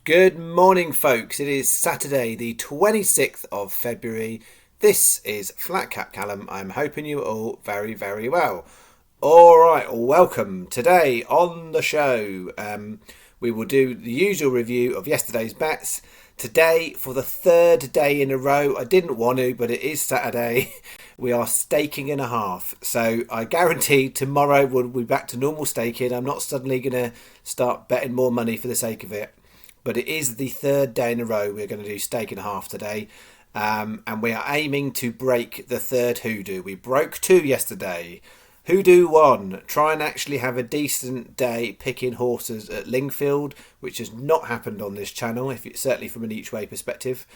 Good morning, folks. It is Saturday, the 26th of February. This is Flat Cap Callum. I'm hoping you are all very, very well. All right, welcome. Today on the show, we will do the usual review of yesterday's bets. Today, for the third day in a row, I didn't want to, but it is Saturday. We are staking and a half. So I guarantee tomorrow we'll be back to normal staking. I'm not suddenly going to start betting more money for the sake of it. But it is the third day in a row we're going to do stake and a half today. And we are aiming to break the third hoodoo. We broke two yesterday. Hoodoo one. Try and actually have a decent day picking horses at Lingfield, which has not happened on this channel, certainly from an each way perspective.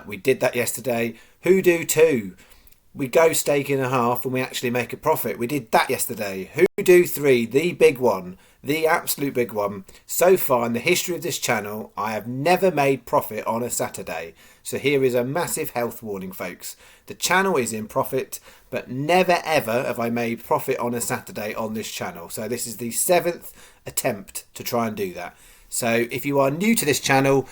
We did that yesterday. Hoodoo two. We go stake and a half and we actually make a profit. We did that yesterday. Hoodoo 3, the big one, the absolute big one. So far in the history of this channel, I have never made profit on a Saturday. So here is a massive health warning, folks. The channel is in profit, but never ever have I made profit on a Saturday on this channel. So this is the 7th attempt to try and do that. So if you are new to this channel,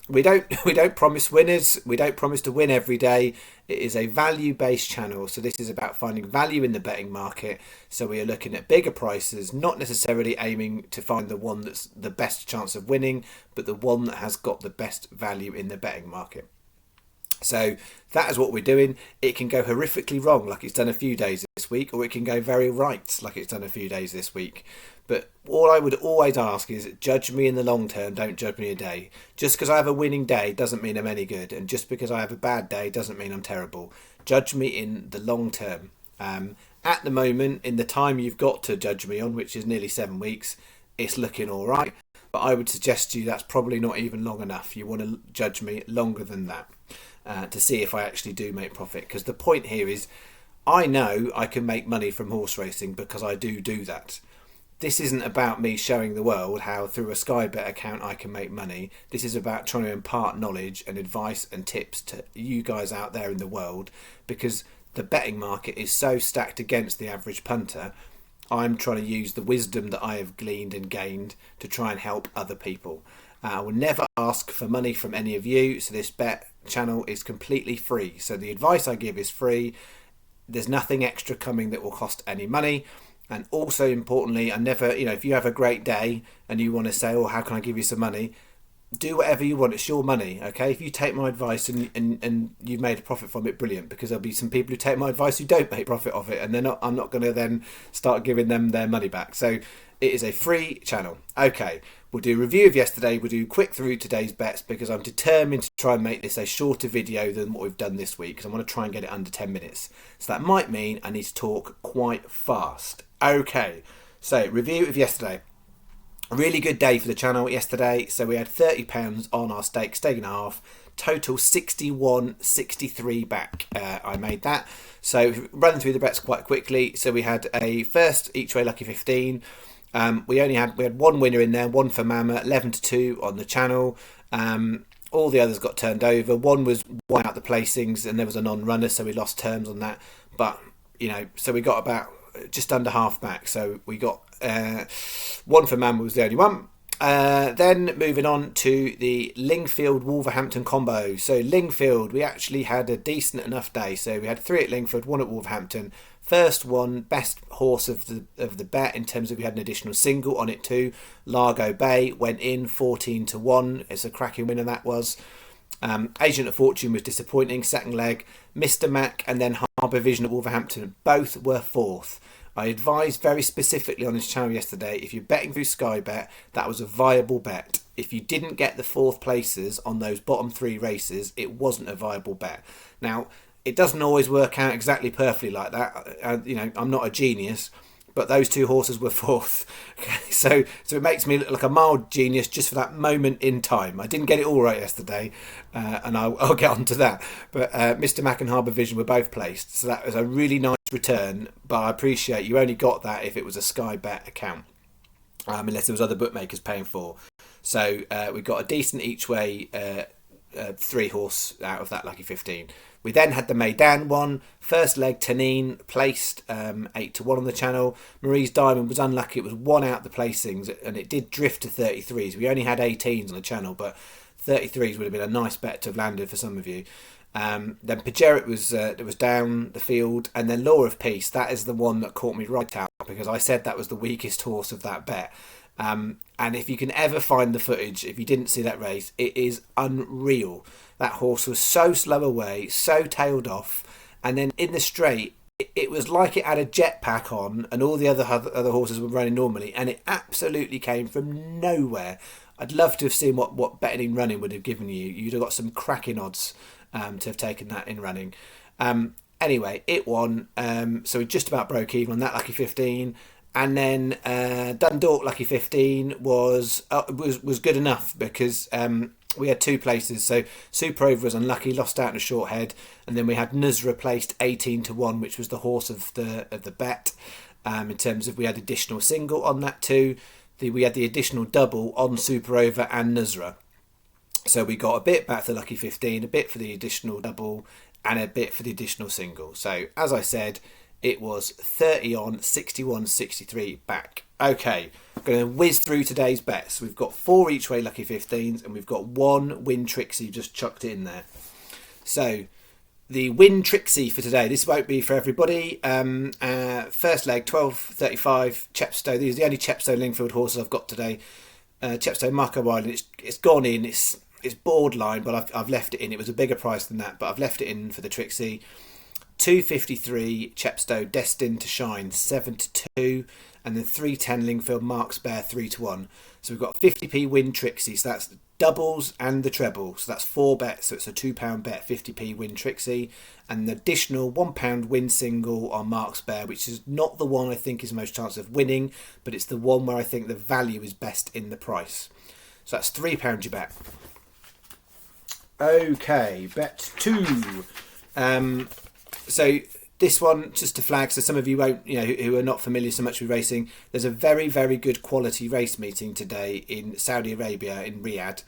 we don't promise winners. We don't promise to win every day. It is a value-based channel, so this is about finding value in the betting market. So we are looking at bigger prices, not necessarily aiming to find the one that's the best chance of winning, but the one that has got the best value in the betting market. So that is what we're doing. It can go horrifically wrong, like it's done a few days this week, or it can go very right, like it's done a few days this week. But all I would always ask is judge me in the long term, don't judge me a day. Just because I have a winning day doesn't mean I'm any good, and just because I have a bad day doesn't mean I'm terrible. Judge me in the long term. At the moment, in the time you've got to judge me on, which is nearly 7 weeks, it's looking all right. But I would suggest to you that's probably not even long enough. You want to judge me longer than that. To see if I actually do make profit, because the point here is I know I can make money from horse racing because I do that. This isn't about me showing the world how through a Sky Bet account I can make money. This is about trying to impart knowledge and advice and tips to you guys out there in the world, because the betting market is so stacked against the average punter. I'm trying to use the wisdom that I have gleaned and gained to try and help other people. I will never ask for money from any of you, so this bet channel is completely free. So the advice I give is free. There's nothing extra coming that will cost any money. And also importantly, I never, if you have a great day and you want to say, oh, how can I give you some money? Do whatever you want. It's your money, okay? If you take my advice and you've made a profit from it, brilliant, because there'll be some people who take my advice who don't make profit of it, and I'm not going to then start giving them their money back. So it is a free channel. Okay, we'll do a review of yesterday. We'll do quick through today's bets because I'm determined to try and make this a shorter video than what we've done this week, because I want to try and get it under 10 minutes. So that might mean I need to talk quite fast. Okay, so review of yesterday. A really good day for the channel yesterday. So we had £30 on our stake and a half. Total 61.63 back. I made that. So running through the bets quite quickly. So we had a first each way lucky 15. We had one winner in there, one for Mama, 11-2 on the channel. All the others got turned over. One was one out the placings, and there was a non-runner, so we lost terms on that. But so we got about just under half back. So we got one for Mama was the only one. Then moving on to the Lingfield Wolverhampton combo. So Lingfield, we actually had a decent enough day. So we had 3 at Lingfield, 1 at Wolverhampton. First one, best horse of the bet in terms of we had an additional single on it too. Largo Bay went in 14-1. It's a cracking winner that was. Agent of Fortune was disappointing. Second leg, Mr. Mac and then Harbour Vision at Wolverhampton. Both were fourth. I advised very specifically on this channel yesterday, if you're betting through Sky Bet, that was a viable bet. If you didn't get the fourth places on those bottom 3 races, it wasn't a viable bet. Now, it doesn't always work out exactly perfectly like that. I'm not a genius, but those 2 horses were fourth. Okay, so it makes me look like a mild genius just for that moment in time. I didn't get it all right yesterday, and I'll get on to that. But Mr. Mac and Harbour Vision were both placed, so that was a really nice return. But I appreciate you only got that if it was a Sky Bet account, unless there was other bookmakers paying for. So we got a decent each way 3 horse out of that lucky 15. We then had the Meydan one. First leg, Tanin placed 8-1 on the channel. Marie's Diamond was unlucky. It was one out the placings, and it did drift to 33s. We only had 18s on the channel, but 33s would have been a nice bet to have landed for some of you. Then Pajeret was down the field, and then Law of Peace. That is the one that caught me right out, because I said that was the weakest horse of that bet. And if you can ever find the footage, if you didn't see that race, it is unreal. That horse was so slow away, so tailed off, and then in the straight, it was like it had a jetpack on, and all the other horses were running normally, and it absolutely came from nowhere. I'd love to have seen what betting in running would have given you. You'd have got some cracking odds to have taken that in running. Anyway, it won, so we just about broke even on that lucky 15. And then Dundalk lucky 15 was good enough, because we had 2 places. So Super Over was unlucky, lost out in a short head, and then we had Nusra placed 18-1, which was the horse of the bet. In terms of, we had additional single on that too. We had the additional double on Super Over and Nusra. So we got a bit back for the lucky 15, a bit for the additional double, and a bit for the additional single. So as I said, it was 30 on, 61, 63 back. Okay, I'm going to whiz through today's bets. We've got 4 each way lucky 15s, and we've got 1 Win Trixie just chucked in there. So the Win Trixie for today, this won't be for everybody. First leg, 12.35 Chepstow. These are the only Chepstow Lingfield horses I've got today. Chepstow Marco Island, it's gone in. It's borderline, but I've left it in. It was a bigger price than that, but I've left it in for the Trixie. 2.53 Chepstow Destined to Shine 7-2, and then 3.10 Lingfield Marks Bear 3-1. So we've got 50p Win Trixie, so that's doubles and the treble. So that's 4 bets, so it's a £2 bet, 50p Win Trixie, and an additional £1 win single on Marks Bear, which is not the one I think is most chance of winning, but it's the one where I think the value is best in the price. So that's £3 you bet. Okay, bet 2. So this one, just to flag, so some of you won't, who are not familiar so much with racing, there's a very, very good quality race meeting today in Saudi Arabia, in Riyadh.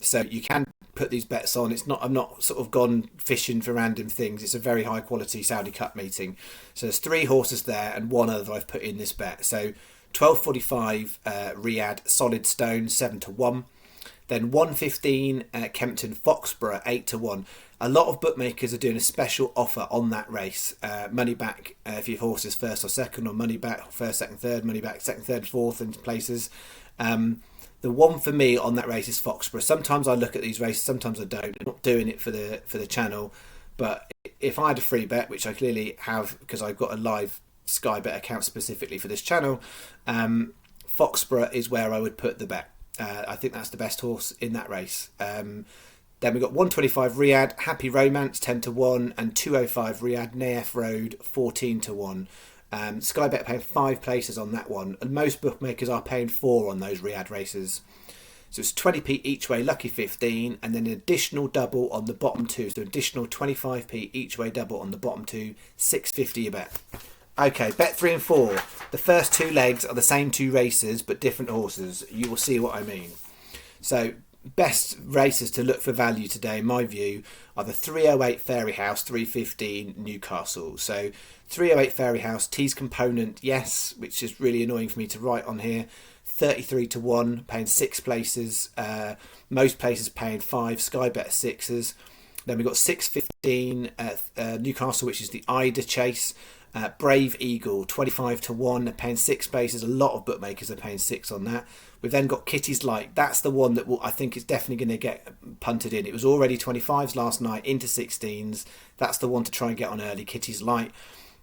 So you can put these bets on. I'm not sort of gone fishing for random things. It's a very high quality Saudi Cup meeting. So there's 3 horses there and 1 other I've put in this bet. So 12.45 Riyadh Solid Stone 7-1. Then 1.15 Kempton Foxborough 8-1. A lot of bookmakers are doing a special offer on that race. Money back if your horse is first or second, or money back first, second, third, money back second, third, fourth in places. The one for me on that race is Foxborough. Sometimes I look at these races, sometimes I don't. I'm not doing it for the channel, but if I had a free bet, which I clearly have because I've got a live Sky Bet account specifically for this channel, Foxborough is where I would put the bet. I think that's the best horse in that race. Then we've got 125 Riyadh Happy Romance 10-1, and 205 Riyadh Naif Road 14-1. Sky Bet paying 5 places on that one, and most bookmakers are paying 4 on those Riyadh races. So it's 20p each way lucky 15, and then an additional double on the bottom 2. So additional 25p each way double on the bottom 2, 6.50 a bet. Okay, bet 3 and 4. The first 2 legs are the same 2 races, but different horses. You will see what I mean. So best races to look for value today, in my view, are the 308 Fairyhouse, 315 Newcastle. So 308 Fairyhouse, T's component, yes, which is really annoying for me to write on here. 33-1, paying 6 places. Most places paying 5. Sky Bet 6s. Then we've got 615 Newcastle, which is the Ida Chase. Brave Eagle 25-1, paying 6 places. A lot of bookmakers are paying 6 on that. We've then got Kitty's Light. That's the one that I think is definitely going to get punted in. It was already 25s last night into 16s. That's the one to try and get on early. Kitty's Light,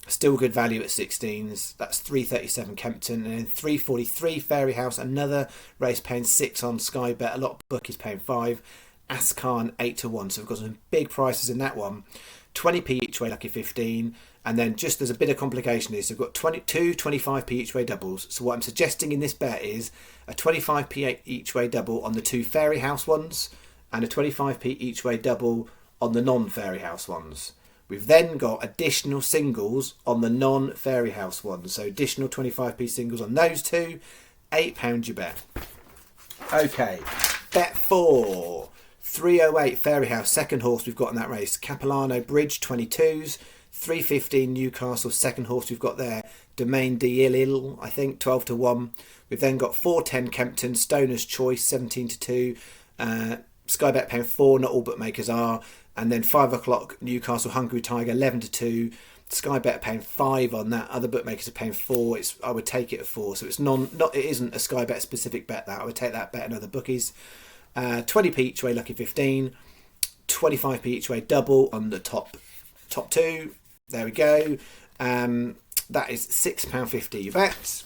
still good value at 16s. That's 337 Kempton, and then 343 Fairyhouse. Another race paying 6 on Sky Bet. A lot of bookies paying 5. Ascan 8-1. So we've got some big prices in that one. 20p each way lucky 15, and then just there's a bit of complication here, so we've got 25p each way doubles. So what I'm suggesting in this bet is a 25p each way double on the 2 Fairyhouse ones, and a 25p each way double on the non-Fairyhouse ones. We've then got additional singles on the non-Fairyhouse ones, so additional 25p singles on those 2, £8 you bet. Okay, bet 4. 308 Fairyhouse, second horse we've got in that race. Capilano Bridge 22s. 315 Newcastle, second horse we've got there. Domain d'Il, I think, 12 to 1. We've then got 410 Kempton, Stoner's Choice 17 to 2. Sky Bet paying 4, not all bookmakers are. And then 5 o'clock Newcastle Hungry Tiger 11 to 2. Sky Bet paying 5 on that. Other bookmakers are paying 4. I would take it at 4. So it's it isn't a Sky Bet specific bet. That I would take that bet in other bookies. 20p each way lucky 15. 25p each way double on the top 2. There we go. That is £6.50 your bet.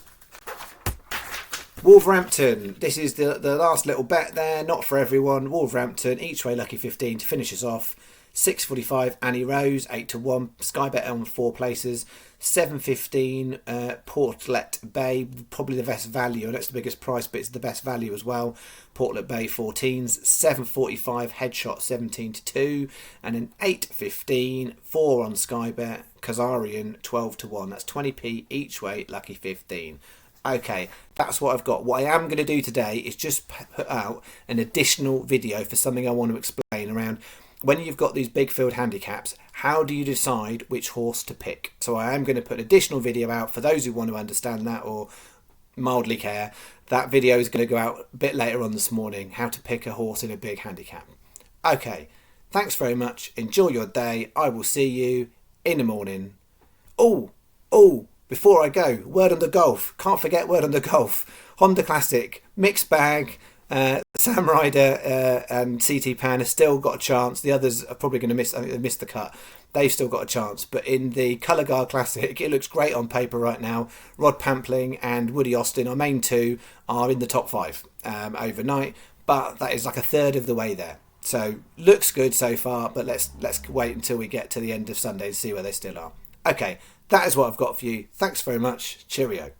Wolverhampton, this is the last little bet there, not for everyone. Wolverhampton, each way lucky 15 to finish us off. 6.45 Annie Rose, 8 to 1. Sky Bet on 4 places. 7.15 Portlet Bay, probably the best value. I know it's the biggest price, but it's the best value as well. Portlet Bay 14s. 7.45 Headshot 17 to 2. And then 8.15 4 on Sky Bet. Kazarian 12 to 1. That's 20p each way, lucky 15. Okay, that's what I've got. What I am going to do today is just put out an additional video for something I want to explain around when you've got these big field handicaps, how do you decide which horse to pick? So I am going to put an additional video out for those who want to understand that or mildly care. That video is going to go out a bit later on this morning, how to pick a horse in a big handicap. Okay, thanks very much. Enjoy your day. I will see you in the morning. Oh, before I go, word on the golf. Can't forget word on the golf. Honda Classic, mixed bag. Sam Ryder and CT Pan have still got a chance. The others are probably going to miss. I think they missed the cut. They've still got a chance. But in the Colour Guard Classic, it looks great on paper right now. Rod Pampling and Woody Austin, our main two, are in the top 5 overnight. But that is like a third of the way there. So looks good so far. But let's wait until we get to the end of Sunday to see where they still are. Okay, that is what I've got for you. Thanks very much. Cheerio.